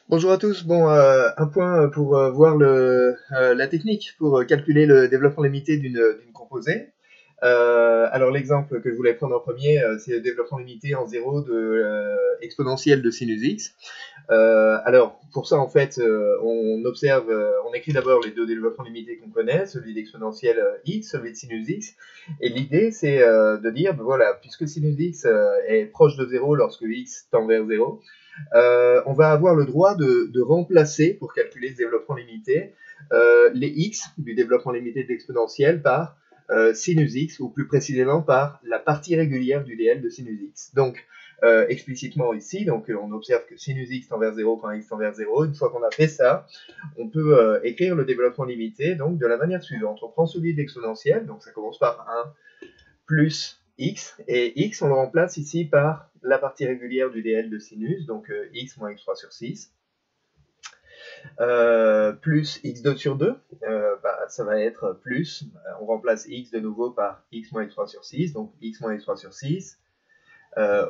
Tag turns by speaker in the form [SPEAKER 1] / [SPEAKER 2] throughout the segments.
[SPEAKER 1] Bonjour à tous. Bon, un point pour voir la technique pour calculer le développement limité d'une composée. Alors l'exemple que je voulais prendre en premier, c'est le développement limité en zéro de exponentielle de sinus x. Alors pour ça en fait, on observe, on écrit d'abord les deux développements limités qu'on connaît, celui d'exponentielle x, celui de sinus x. Et l'idée c'est de dire, ben voilà, puisque sinus x est proche de 0 lorsque x tend vers 0, on va avoir le droit de remplacer, pour calculer ce développement limité, les x du développement limité de l'exponentielle par sinus x, ou plus précisément par la partie régulière du dl de sinus x. Donc, explicitement ici, donc on observe que sinus x tend vers 0 quand x tend vers 0. Une fois qu'on a fait ça, on peut écrire le développement limité donc de la manière suivante. On prend celui de l'exponentielle, donc ça commence par 1 plus x, et x on le remplace ici par la partie régulière du dl de sinus, donc x moins x3 sur 6, plus x2 sur 2, ça va être plus, on remplace x de nouveau par x moins x3 sur 6, donc x moins x3 sur 6,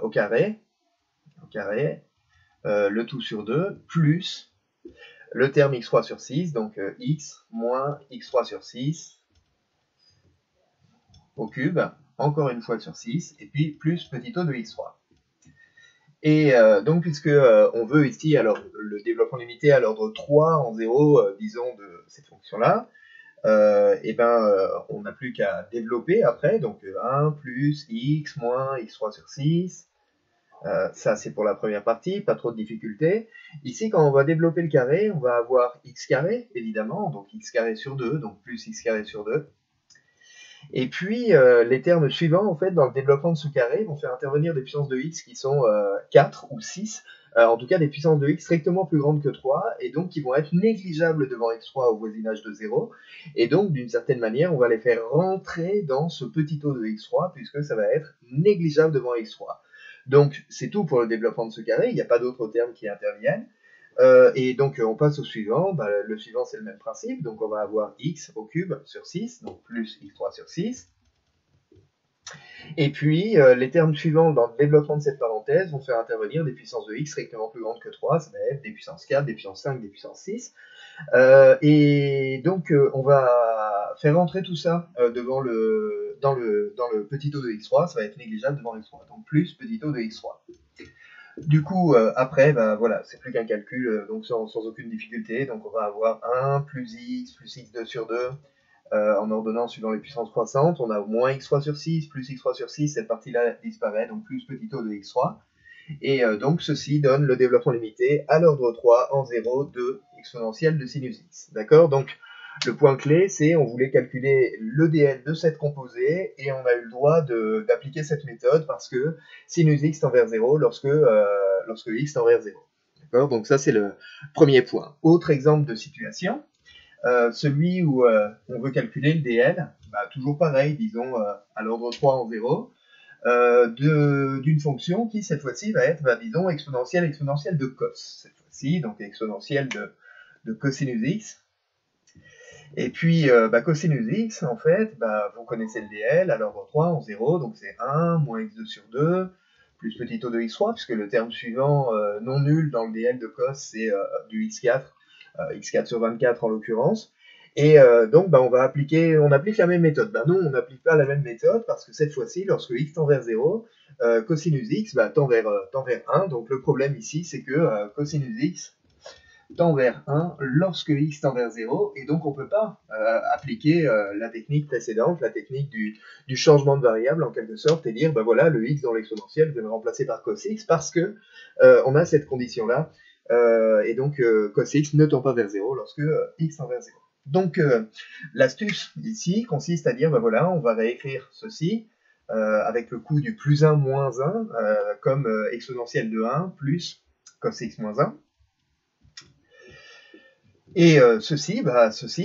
[SPEAKER 1] au carré, le tout sur 2, plus le terme x3 sur 6, donc x moins x3 sur 6, au cube, encore une fois sur 6, et puis plus petit o de x3. Et donc, puisque on veut ici alors le développement limité à l'ordre 3 en 0, disons, de cette fonction-là, on n'a plus qu'à développer après, donc 1 plus x moins x3 sur 6, ça c'est pour la première partie, pas trop de difficultés. Ici, quand on va développer le carré, on va avoir x carré, évidemment, donc x carré sur 2, donc plus x carré sur 2. Et puis, les termes suivants, en fait, dans le développement de ce carré, vont faire intervenir des puissances de x qui sont 4 ou 6, en tout cas des puissances de x strictement plus grandes que 3, et donc qui vont être négligeables devant x3 au voisinage de 0, et donc d'une certaine manière, on va les faire rentrer dans ce petit o de x3, puisque ça va être négligeable devant x3. Donc, c'est tout pour le développement de ce carré, il n'y a pas d'autres termes qui interviennent. Et donc on passe au suivant, le suivant c'est le même principe, donc on va avoir x au cube sur 6, donc plus x3 sur 6. Et puis les termes suivants dans le développement de cette parenthèse vont faire intervenir des puissances de x strictement plus grandes que 3, ça va être des puissances 4, des puissances 5, des puissances 6. Et donc on va faire entrer tout ça dans le petit o de x3, ça va être négligeable devant x3, donc plus petit o de x3. Du coup, après, voilà, c'est plus qu'un calcul, donc sans aucune difficulté. Donc on va avoir 1 plus x2 sur 2, en ordonnant suivant les puissances croissantes. On a moins x3 sur 6, plus x3 sur 6, cette partie-là disparaît, donc plus petit o de x3. Et donc ceci donne le développement limité à l'ordre 3 en 0 de exponentielle de sinus x. D'accord? Donc le point clé, c'est on voulait calculer le dl de cette composée et on a eu le droit d'appliquer cette méthode parce que sinus x tend vers 0 lorsque x tend vers 0. D'accord? Donc ça, c'est le premier point. Autre exemple de situation, celui où on veut calculer le dl, toujours pareil, disons à l'ordre 3 en 0, d'une fonction qui, cette fois-ci, va être, disons, exponentielle de cos, cette fois-ci, donc exponentielle de cosinus x. Et puis, cosinus x, en fait, vous connaissez le dl à l'ordre 3 en 0, donc c'est 1 moins x2 sur 2, plus petit o de x3, puisque le terme suivant non nul dans le dl de cos, c'est du x4, x4 sur 24 en l'occurrence. Et donc, on applique la même méthode. Non, on n'applique pas la même méthode, parce que cette fois-ci, lorsque x tend vers 0, cosinus x tend vers 1. Donc le problème ici, c'est que cosinus x tend vers 1 lorsque x tend vers 0, et donc on ne peut pas appliquer la technique précédente, la technique du changement de variable en quelque sorte, et dire, voilà, le x dans l'exponentielle, je vais le remplacer par cos x, parce que on a cette condition-là, et donc cos x ne tend pas vers 0 lorsque x tend vers 0. Donc l'astuce ici consiste à dire, voilà, on va réécrire ceci, avec le coup du plus 1 moins 1, comme exponentielle de 1 plus cos x moins 1. Et ceci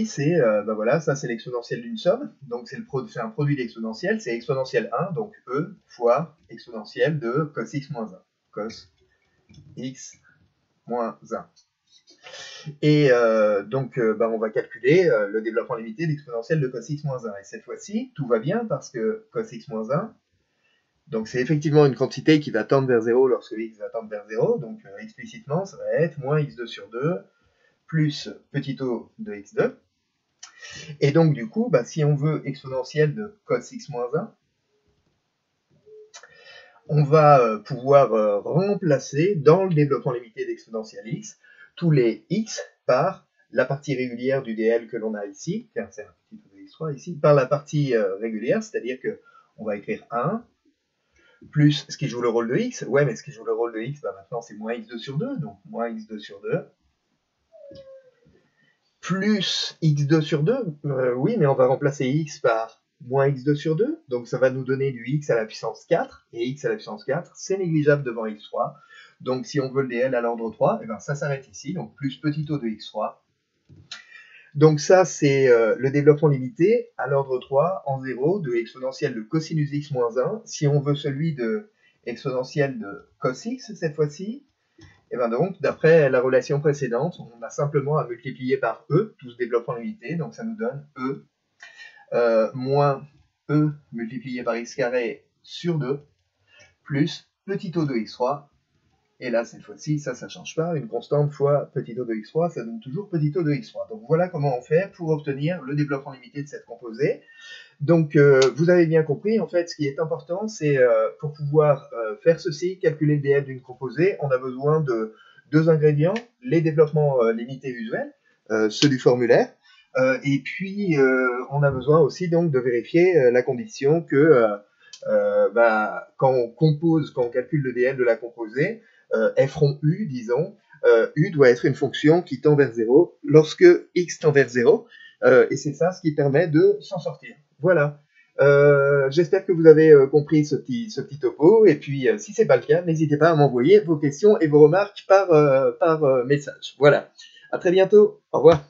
[SPEAKER 1] c'est, voilà, ça c'est l'exponentielle d'une somme, donc c'est un produit d'exponentielle, c'est exponentielle 1, donc e fois exponentielle de cos x moins 1, cos x moins 1. Et donc on va calculer le développement limité d'exponentielle de cos x moins 1, et cette fois-ci, tout va bien parce que cos x moins 1, donc c'est effectivement une quantité qui va tendre vers 0 lorsque x va tendre vers 0, donc explicitement logiquement, ça va être moins x2 sur 2 plus petit o de x2. Et donc, du coup, si on veut exponentielle de cos x moins 1, on va pouvoir remplacer dans le développement limité d'exponentielle x tous les x par la partie régulière du dl que l'on a ici, car c'est un petit peu de x3 ici, par la partie régulière, c'est-à-dire que on va écrire 1 plus ce qui joue le rôle de x. Ouais, mais ce qui joue le rôle de x, maintenant c'est moins x2 sur 2, donc moins x2 sur 2, plus x2 sur 2, oui, mais on va remplacer x par moins x2 sur 2, donc ça va nous donner du x à la puissance 4, et x à la puissance 4, c'est négligeable devant x3, donc si on veut le dl à l'ordre 3, et ben ça s'arrête ici, donc plus petit o de x3. Donc ça, c'est le développement limité à l'ordre 3 en 0 de exponentielle de cosinus x moins 1. Si on veut celui de exponentielle de cos x cette fois-ci, et bien donc, d'après la relation précédente, on a simplement à multiplier par e, tout ce développement limité, donc ça nous donne e moins e multiplié par x carré sur 2, plus petit o de x3, et là, cette fois-ci, ça ne change pas, une constante fois petit o de x3, ça donne toujours petit o de x3. Donc voilà comment on fait pour obtenir le développement limité de cette composée. Donc vous avez bien compris, en fait, ce qui est important, c'est pour pouvoir faire ceci, calculer le dl d'une composée, on a besoin de deux ingrédients, les développements limités usuels, ceux du formulaire, et puis on a besoin aussi donc de vérifier la condition que quand on compose, quand on calcule le dl de la composée, f rond u, disons, u doit être une fonction qui tend vers 0 lorsque x tend vers 0, et c'est ça ce qui permet de s'en sortir. Voilà. J'espère que vous avez compris ce petit topo, et puis si c'est pas le cas, n'hésitez pas à m'envoyer vos questions et vos remarques par message. Voilà. À très bientôt. Au revoir.